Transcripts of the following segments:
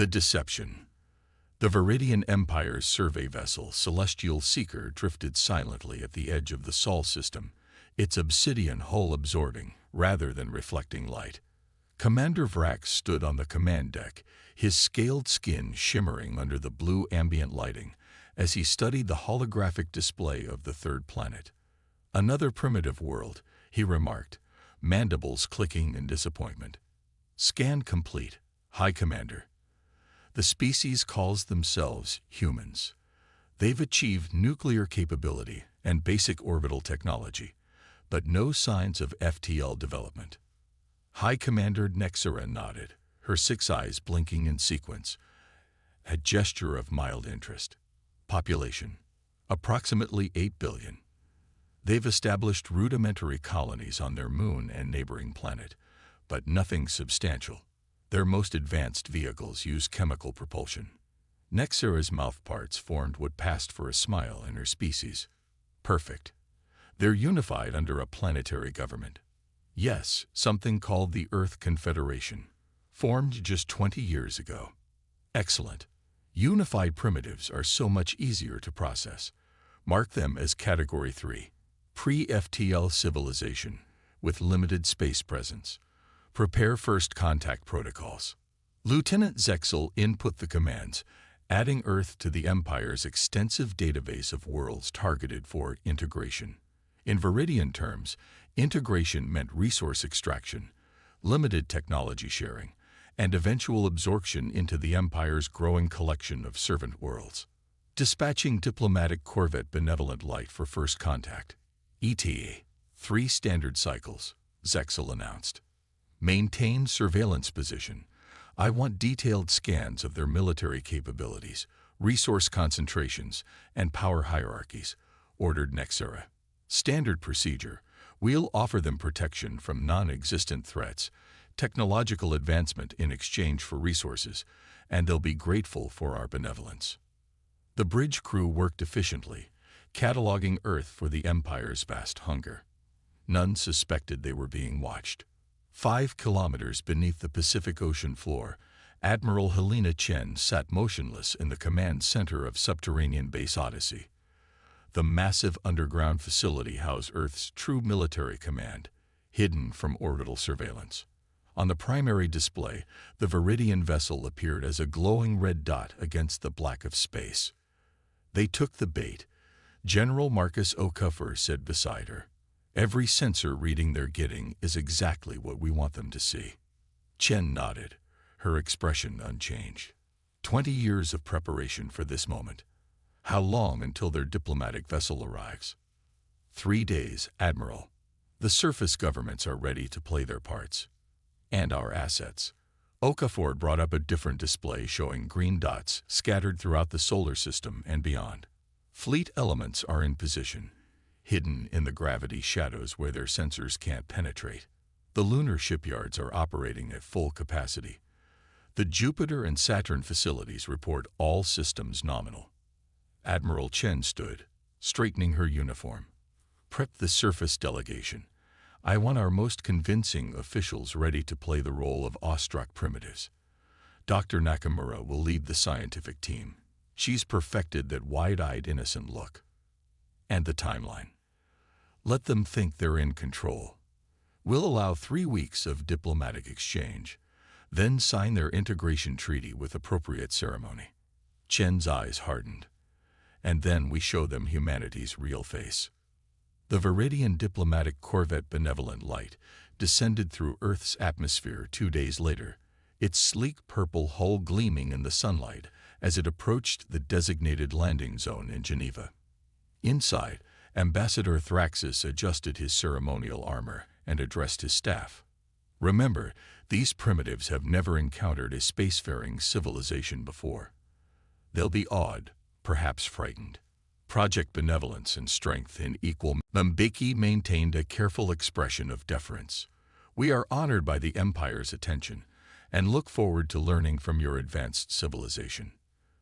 The Deception. The Viridian Empire's survey vessel, Celestial Seeker, drifted silently at the edge of the Sol system, its obsidian hull absorbing rather than reflecting light. Commander Vrax stood on the command deck, his scaled skin shimmering under the blue ambient lighting, as he studied the holographic display of the third planet. "Another primitive world," he remarked, mandibles clicking in disappointment. "Scan complete, High Commander. The species calls themselves humans. They've achieved nuclear capability and basic orbital technology, but no signs of FTL development." High Commander Nexera nodded, her 6 eyes blinking in sequence, a gesture of mild interest. "Population: approximately 8 billion. They've established rudimentary colonies on their moon and neighboring planet, but nothing substantial. Their most advanced vehicles use chemical propulsion." Nexera's mouthparts formed what passed for a smile in her species. "Perfect. They're unified under a planetary government." "Yes, something called the Earth Confederation, formed just 20 years ago." "Excellent. Unified primitives are so much easier to process. Mark them as Category 3, pre-FTL civilization, with limited space presence. Prepare first contact protocols." Lieutenant Zexel input the commands, adding Earth to the Empire's extensive database of worlds targeted for integration. In Viridian terms, integration meant resource extraction, limited technology sharing, and eventual absorption into the Empire's growing collection of servant worlds. "Dispatching diplomatic corvette Benevolent Light for first contact. ETA 3 standard cycles," Zexel announced. "Maintain surveillance position. I want detailed scans of their military capabilities, resource concentrations, and power hierarchies," ordered Nexera. "Standard procedure. We'll offer them protection from non-existent threats, technological advancement in exchange for resources, and they'll be grateful for our benevolence." The bridge crew worked efficiently, cataloging Earth for the Empire's vast hunger. None suspected they were being watched. 5 kilometers beneath the Pacific Ocean floor, Admiral Helena Chen sat motionless in the command center of subterranean base Odyssey. The massive underground facility housed Earth's true military command, hidden from orbital surveillance. On the primary display, the Viridian vessel appeared as a glowing red dot against the black of space. "They took the bait," General Marcus O'Cuffer said beside her. "Every sensor reading they're getting is exactly what we want them to see." Chen nodded, her expression unchanged. 20 years of preparation for this moment. How long until their diplomatic vessel arrives? 3 days, Admiral. The surface governments are ready to play their parts. And our assets. Okafor brought up a different display showing green dots scattered throughout the solar system and beyond. Fleet elements are in position, hidden in the gravity shadows where their sensors can't penetrate. The lunar shipyards are operating at full capacity. The Jupiter and Saturn facilities report all systems nominal. Admiral Chen stood, straightening her uniform. "Prep the surface delegation. I want our most convincing officials ready to play the role of awestruck primitives. Dr. Nakamura will lead the scientific team. She's perfected that wide-eyed innocent look." And the timeline. "Let them think they're in control. We'll allow 3 weeks of diplomatic exchange, then sign their integration treaty with appropriate ceremony." Chen's eyes hardened. "And then we show them humanity's real face." The Viridian diplomatic corvette Benevolent Light descended through Earth's atmosphere 2 days later, its sleek purple hull gleaming in the sunlight as it approached the designated landing zone in Geneva. Inside, Ambassador Thraxus adjusted his ceremonial armor and addressed his staff. "Remember, these primitives have never encountered a spacefaring civilization before. They'll be awed, perhaps frightened. Project benevolence and strength in equal." Mbeki maintained a careful expression of deference. "We are honored by the Empire's attention and look forward to learning from your advanced civilization."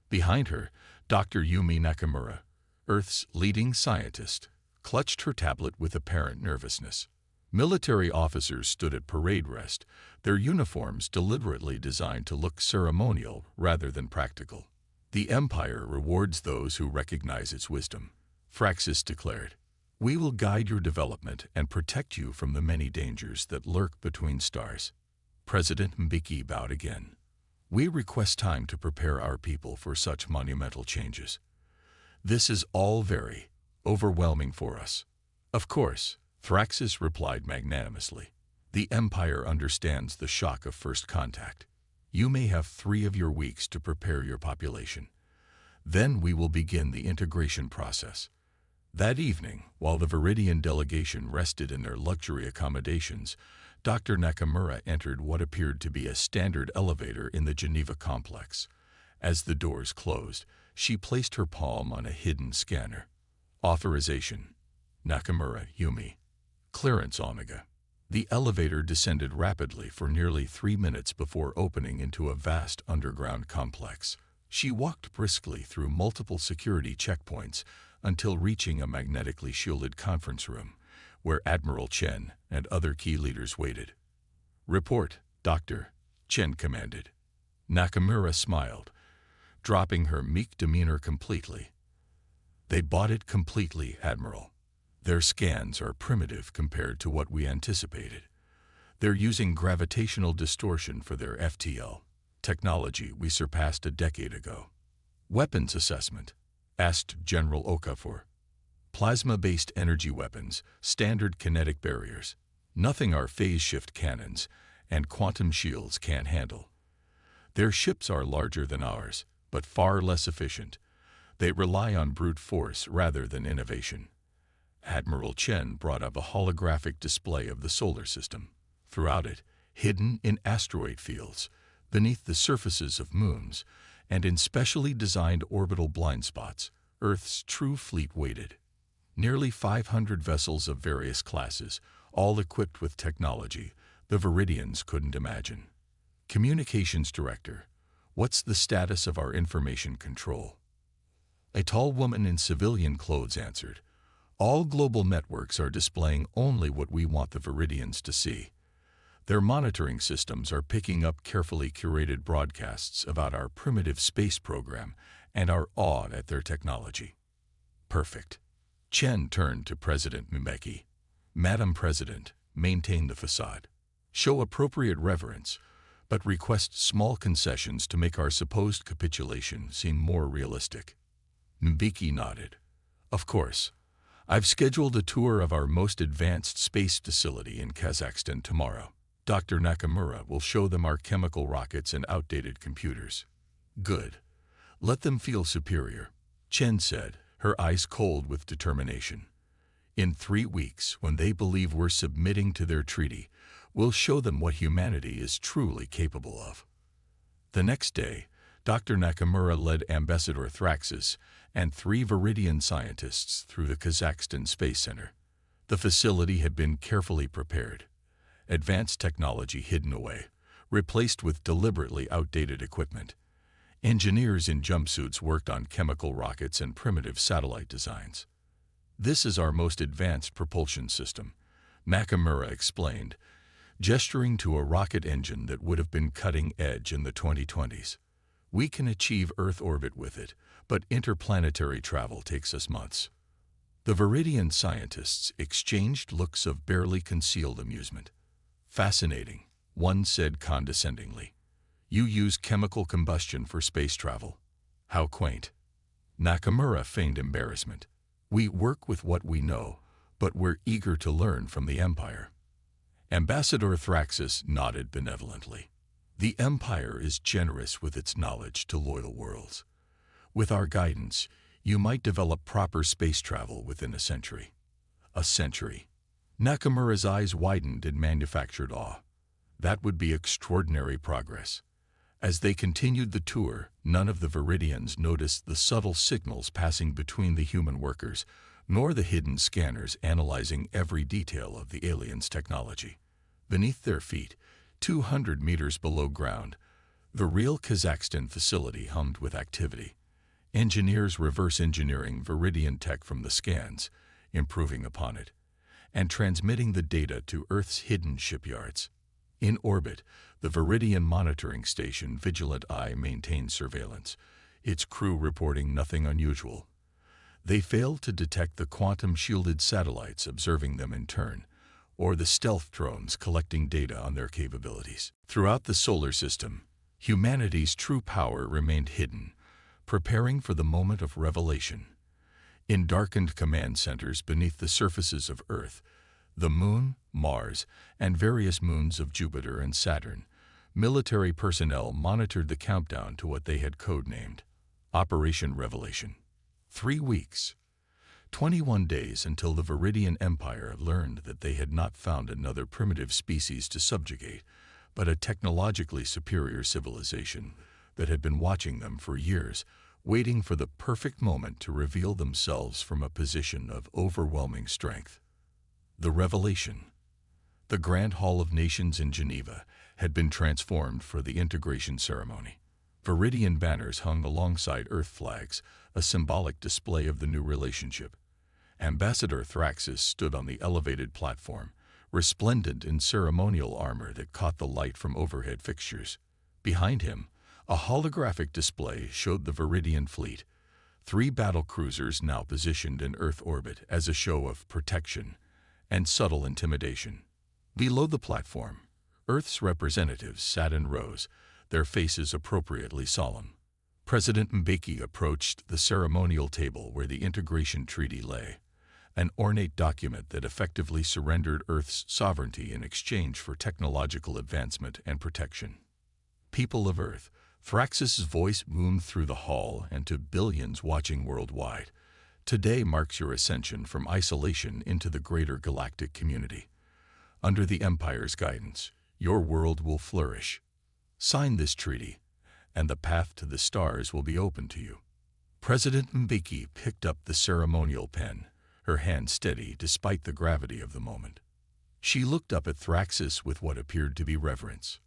Behind her, Dr. Yumi Nakamura, Earth's leading scientist, clutched her tablet with apparent nervousness. Military officers stood at parade rest, their uniforms deliberately designed to look ceremonial rather than practical. The Empire rewards those who recognize its wisdom, Thraxis declared. We will guide your development and protect you from the many dangers that lurk between stars. President Mbeki bowed again. We request time to prepare our people for such monumental changes. This is all very overwhelming for us. Of course, Thraxis replied magnanimously. The Empire understands the shock of first contact. You may have 3 of your weeks to prepare your population. Then we will begin the integration process. That evening, while the Viridian delegation rested in their luxury accommodations, Dr. Nakamura entered what appeared to be a standard elevator in the Geneva complex. As the doors closed, she placed her palm on a hidden scanner. Authorization. Nakamura, Yumi. Clearance, Omega. The elevator descended rapidly for nearly 3 minutes before opening into a vast underground complex. She walked briskly through multiple security checkpoints until reaching a magnetically shielded conference room, where Admiral Chen and other key leaders waited. Report, Doctor, Chen commanded. Nakamura smiled, dropping her meek demeanor completely. They bought it completely, Admiral. Their scans are primitive compared to what we anticipated. They're using gravitational distortion for their FTL, technology we surpassed a decade ago. Weapons assessment, asked General Okafor. Plasma-based energy weapons, standard kinetic barriers, nothing our phase-shift cannons and quantum shields can't handle. Their ships are larger than ours, but far less efficient. They rely on brute force rather than innovation. Admiral Chen brought up a holographic display of the solar system. Throughout it, hidden in asteroid fields, beneath the surfaces of moons, and in specially designed orbital blind spots, Earth's true fleet waited. Nearly 500 vessels of various classes, all equipped with technology the Viridians couldn't imagine. Communications Director, what's the status of our information control? A tall woman in civilian clothes answered. All global networks are displaying only what we want the Viridians to see. Their monitoring systems are picking up carefully curated broadcasts about our primitive space program and are awed at their technology. Perfect. Chen turned to President Mbeki. Madam President, maintain the facade. Show appropriate reverence, but request small concessions to make our supposed capitulation seem more realistic. Mbeki nodded. Of course. I've scheduled a tour of our most advanced space facility in Kazakhstan tomorrow. Dr. Nakamura will show them our chemical rockets and outdated computers. Good. Let them feel superior, Chen said, her eyes cold with determination. In 3 weeks, when they believe we're submitting to their treaty, we'll show them what humanity is truly capable of. The next day, Dr. Nakamura led Ambassador Thraxis and 3 Viridian scientists through the Kazakhstan Space Center. The facility had been carefully prepared. Advanced technology hidden away, replaced with deliberately outdated equipment. Engineers in jumpsuits worked on chemical rockets and primitive satellite designs. This is our most advanced propulsion system, Nakamura explained, gesturing to a rocket engine that would have been cutting edge in the 2020s. We can achieve Earth orbit with it, but interplanetary travel takes us months. The Viridian scientists exchanged looks of barely concealed amusement. Fascinating, one said condescendingly. You use chemical combustion for space travel. How quaint. Nakamura feigned embarrassment. We work with what we know, but we're eager to learn from the Empire. Ambassador Thraxis nodded benevolently. The Empire is generous with its knowledge to loyal worlds. With our guidance, you might develop proper space travel within a century. A century. Nakamura's eyes widened in manufactured awe. That would be extraordinary progress. As they continued the tour, none of the Viridians noticed the subtle signals passing between the human workers, nor the hidden scanners analyzing every detail of the aliens' technology. Beneath their feet, 200 meters below ground, the real Kazakhstan facility hummed with activity. Engineers reverse engineering Viridian tech from the scans, improving upon it. and transmitting the data to Earth's hidden shipyards. In orbit, the Viridian monitoring station Vigilant Eye maintains surveillance, its crew reporting nothing unusual. They failed to detect the quantum-shielded satellites observing them in turn, or the stealth drones collecting data on their capabilities. Throughout the solar system, humanity's true power remained hidden, preparing for the moment of revelation. In darkened command centers beneath the surfaces of Earth, the Moon, Mars, and various moons of Jupiter and Saturn, military personnel monitored the countdown to what they had codenamed Operation Revelation. 3 weeks, 21 days until the Viridian Empire learned that they had not found another primitive species to subjugate, but a technologically superior civilization that had been watching them for years, waiting for the perfect moment to reveal themselves from a position of overwhelming strength. The revelation. The Grand Hall of Nations in Geneva had been transformed for the integration ceremony. Viridian banners hung alongside Earth flags, a symbolic display of the new relationship. Ambassador Thraxis stood on the elevated platform, resplendent in ceremonial armor that caught the light from overhead fixtures. Behind him, a holographic display showed the Viridian fleet, 3 battle cruisers now positioned in Earth orbit as a show of protection and subtle intimidation. Below the platform, Earth's representatives sat in rows, their faces appropriately solemn. President Mbeki approached the ceremonial table where the integration treaty lay, an ornate document that effectively surrendered Earth's sovereignty in exchange for technological advancement and protection. People of Earth, Thraxis' voice boomed through the hall and to billions watching worldwide. Today marks your ascension from isolation into the greater galactic community. Under the Empire's guidance, your world will flourish. Sign this treaty, and the path to the stars will be open to you. President Mbeki picked up the ceremonial pen, her hand steady despite the gravity of the moment. She looked up at Thraxis with what appeared to be reverence.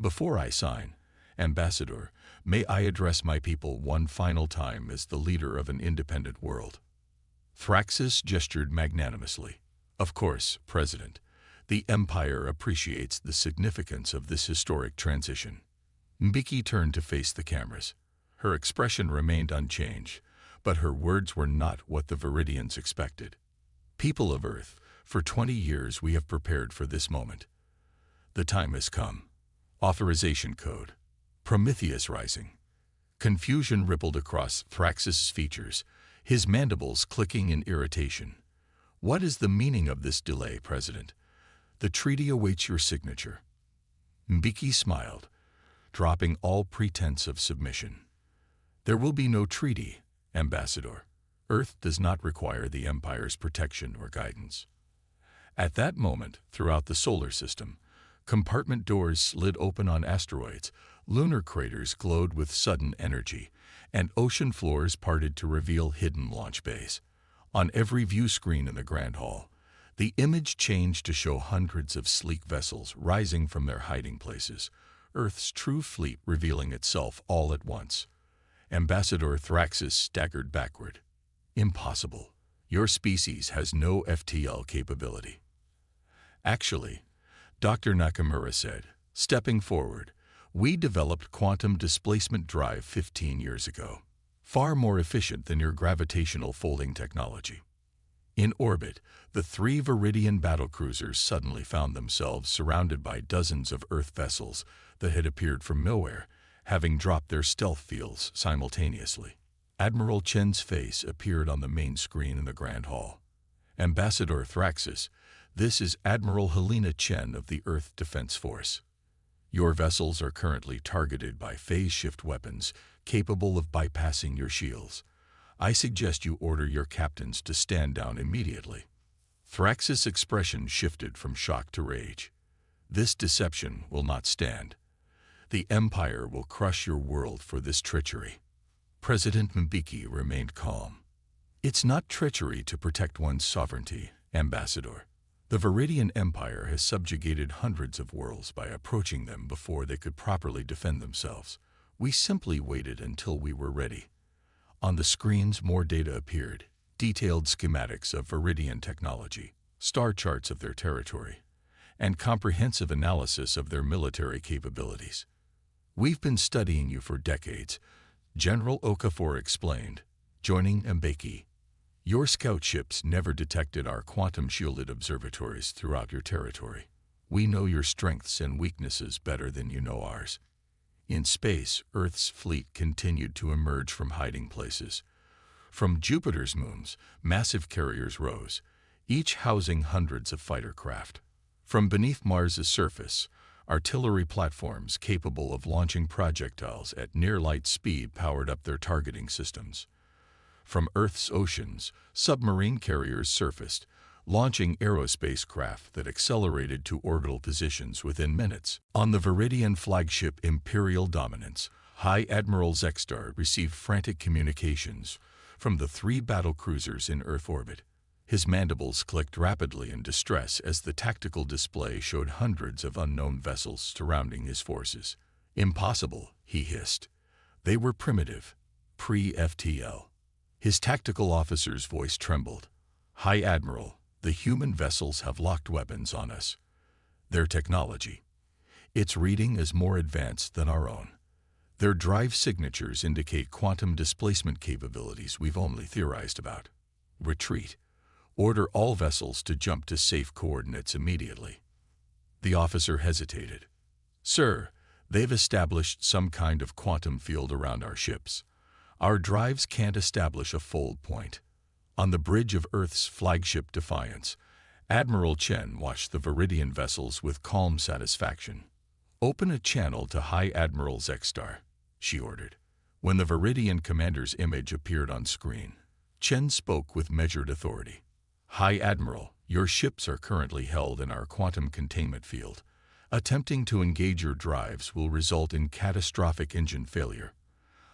Before I sign, Ambassador, may I address my people one final time as the leader of an independent world. Thraxis gestured magnanimously. Of course, President. The Empire appreciates the significance of this historic transition. Mbeki turned to face the cameras. Her expression remained unchanged, but her words were not what the Viridians expected. People of Earth, for 20 years we have prepared for this moment. The time has come. Authorization code. Prometheus rising. Confusion rippled across Thraxis' features, his mandibles clicking in irritation. What is the meaning of this delay, President? The treaty awaits your signature. Mbeki smiled, dropping all pretense of submission. There will be no treaty, Ambassador. Earth does not require the Empire's protection or guidance. At that moment, throughout the solar system, compartment doors slid open on asteroids, lunar craters glowed with sudden energy, and ocean floors parted to reveal hidden launch bays. On every view screen in the Grand Hall, the image changed to show hundreds of sleek vessels rising from their hiding places, Earth's true fleet revealing itself all at once. Ambassador Thraxis staggered backward. Impossible. Your species has no FTL capability. Actually, Dr. Nakamura said, stepping forward, we developed quantum displacement drive 15 years ago, far more efficient than your gravitational folding technology. In orbit, the 3 Viridian battlecruisers suddenly found themselves surrounded by dozens of Earth vessels that had appeared from nowhere, having dropped their stealth fields simultaneously. Admiral Chen's face appeared on the main screen in the Grand Hall. Ambassador Thraxis, this is Admiral Helena Chen of the Earth Defense Force. Your vessels are currently targeted by phase-shift weapons capable of bypassing your shields. I suggest you order your captains to stand down immediately. Thraxis' expression shifted from shock to rage. This deception will not stand. The Empire will crush your world for this treachery. President Mbeki remained calm. It's not treachery to protect one's sovereignty, Ambassador. The Viridian Empire has subjugated hundreds of worlds by approaching them before they could properly defend themselves. We simply waited until we were ready. On the screens, more data appeared, detailed schematics of Viridian technology, star charts of their territory, and comprehensive analysis of their military capabilities. "We've been studying you for decades," General Okafor explained, joining Mbeki. "Your scout ships never detected our quantum-shielded observatories throughout your territory. We know your strengths and weaknesses better than you know ours." In space, Earth's fleet continued to emerge from hiding places. From Jupiter's moons, massive carriers rose, each housing hundreds of fighter craft. From beneath Mars's surface, artillery platforms capable of launching projectiles at near-light speed powered up their targeting systems. From Earth's oceans, submarine carriers surfaced, launching aerospace craft that accelerated to orbital positions within minutes. On the Viridian flagship Imperial Dominance, High Admiral Zexstar received frantic communications from the 3 battlecruisers in Earth orbit. His mandibles clicked rapidly in distress as the tactical display showed hundreds of unknown vessels surrounding his forces. "Impossible," he hissed. "They were primitive, pre-FTL." His tactical officer's voice trembled. "High Admiral, the human vessels have locked weapons on us. Their technology. Its reading is more advanced than our own. Their drive signatures indicate quantum displacement capabilities we've only theorized about. Retreat. Order all vessels to jump to safe coordinates immediately." The officer hesitated. "Sir, they've established some kind of quantum field around our ships. Our drives can't establish a fold point." On the bridge of Earth's flagship Defiance, Admiral Chen watched the Viridian vessels with calm satisfaction. "Open a channel to High Admiral Zexstar," she ordered. When the Viridian commander's image appeared on screen, Chen spoke with measured authority. "High Admiral, your ships are currently held in our quantum containment field. Attempting to engage your drives will result in catastrophic engine failure.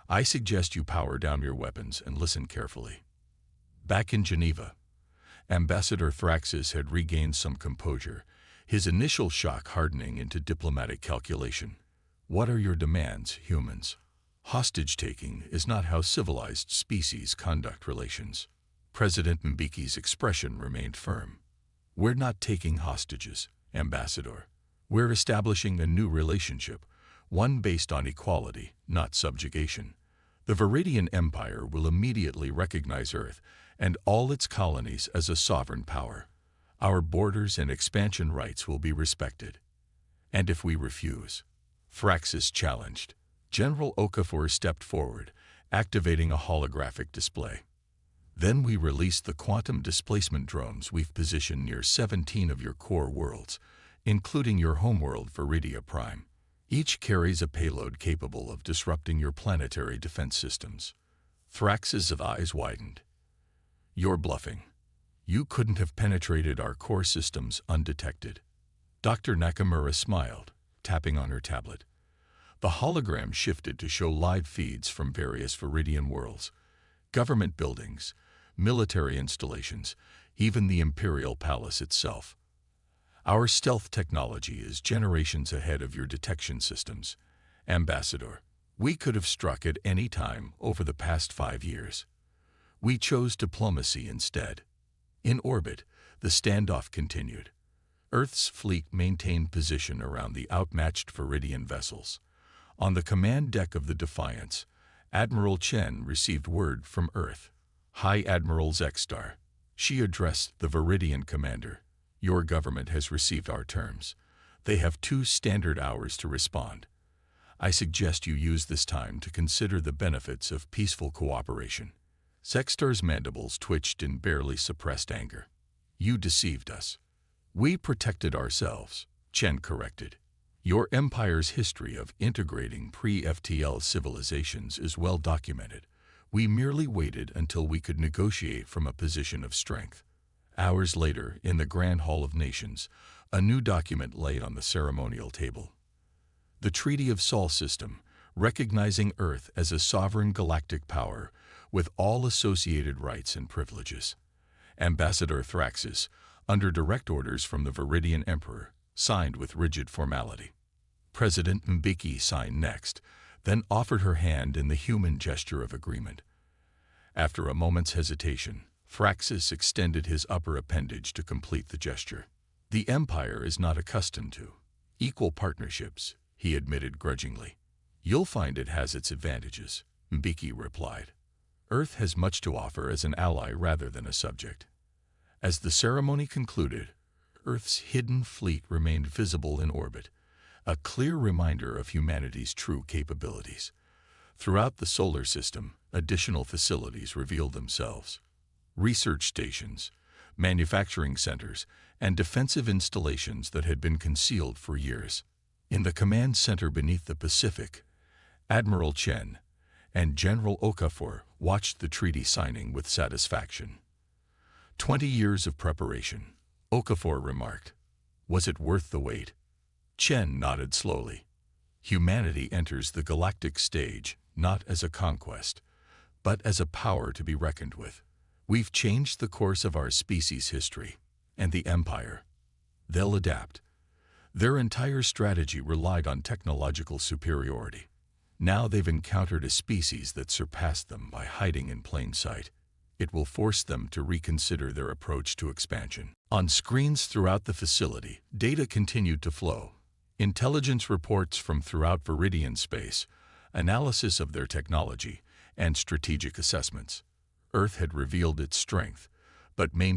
I suggest you power down your weapons and listen carefully." Back in Geneva, Ambassador Thraxis had regained some composure, his initial shock hardening into diplomatic calculation. "What are your demands, humans? Hostage-taking is not how civilized species conduct relations." President Mbeki's expression remained firm. "We're not taking hostages, Ambassador. We're establishing a new relationship, one based on equality, not subjugation. The Viridian Empire will immediately recognize Earth and all its colonies as a sovereign power. Our borders and expansion rights will be respected. And if we refuse?" Thraxis challenged. General Okafor stepped forward, activating a holographic display. "Then we release the quantum displacement drones we've positioned near 17 of your core worlds, including your homeworld Viridia Prime. Each carries a payload capable of disrupting your planetary defense systems." Thraxis' eyes widened. "You're bluffing. You couldn't have penetrated our core systems undetected." Dr. Nakamura smiled, tapping on her tablet. The hologram shifted to show live feeds from various Viridian worlds, government buildings, military installations, even the Imperial Palace itself. "Our stealth technology is generations ahead of your detection systems, Ambassador. We could have struck at any time over the past 5 years. We chose diplomacy instead." In orbit, the standoff continued. Earth's fleet maintained position around the outmatched Viridian vessels. On the command deck of the Defiance, Admiral Chen received word from Earth. "High Admiral Zexstar." She addressed the Viridian commander. "Your government has received our terms. They have 2 standard hours to respond. I suggest you use this time to consider the benefits of peaceful cooperation." Zexstar's mandibles twitched in barely suppressed anger. "You deceived us." "We protected ourselves," Chen corrected. "Your empire's history of integrating pre-FTL civilizations is well documented. We merely waited until we could negotiate from a position of strength." Hours later, in the Grand Hall of Nations, a new document lay on the ceremonial table. The Treaty of Sol System, recognizing Earth as a sovereign galactic power with all associated rights and privileges. Ambassador Thraxis, under direct orders from the Viridian Emperor, signed with rigid formality. President Mbeki signed next, then offered her hand in the human gesture of agreement. After a moment's hesitation, Fraxis extended his upper appendage to complete the gesture. The Empire is not accustomed to equal partnerships, he admitted grudgingly. You'll find it has its advantages, Mbiki replied. Earth has much to offer as an ally rather than a subject. As the ceremony concluded, Earth's hidden fleet remained visible in orbit, a clear reminder of humanity's true capabilities. Throughout the solar system, additional facilities revealed themselves. Research stations, manufacturing centers, and defensive installations that had been concealed for years. In the command center beneath the Pacific, Admiral Chen and General Okafor watched the treaty signing with satisfaction. 20 years of preparation, Okafor remarked. Was it worth the wait? Chen nodded slowly. Humanity enters the galactic stage not as a conquest, but as a power to be reckoned with. We've changed the course of our species' history, and the Empire. They'll adapt. Their entire strategy relied on technological superiority. Now they've encountered a species that surpassed them by hiding in plain sight. It will force them to reconsider their approach to expansion. On screens throughout the facility, data continued to flow. Intelligence reports from throughout Viridian space, analysis of their technology, and strategic assessments. Earth had revealed its strength, but maintained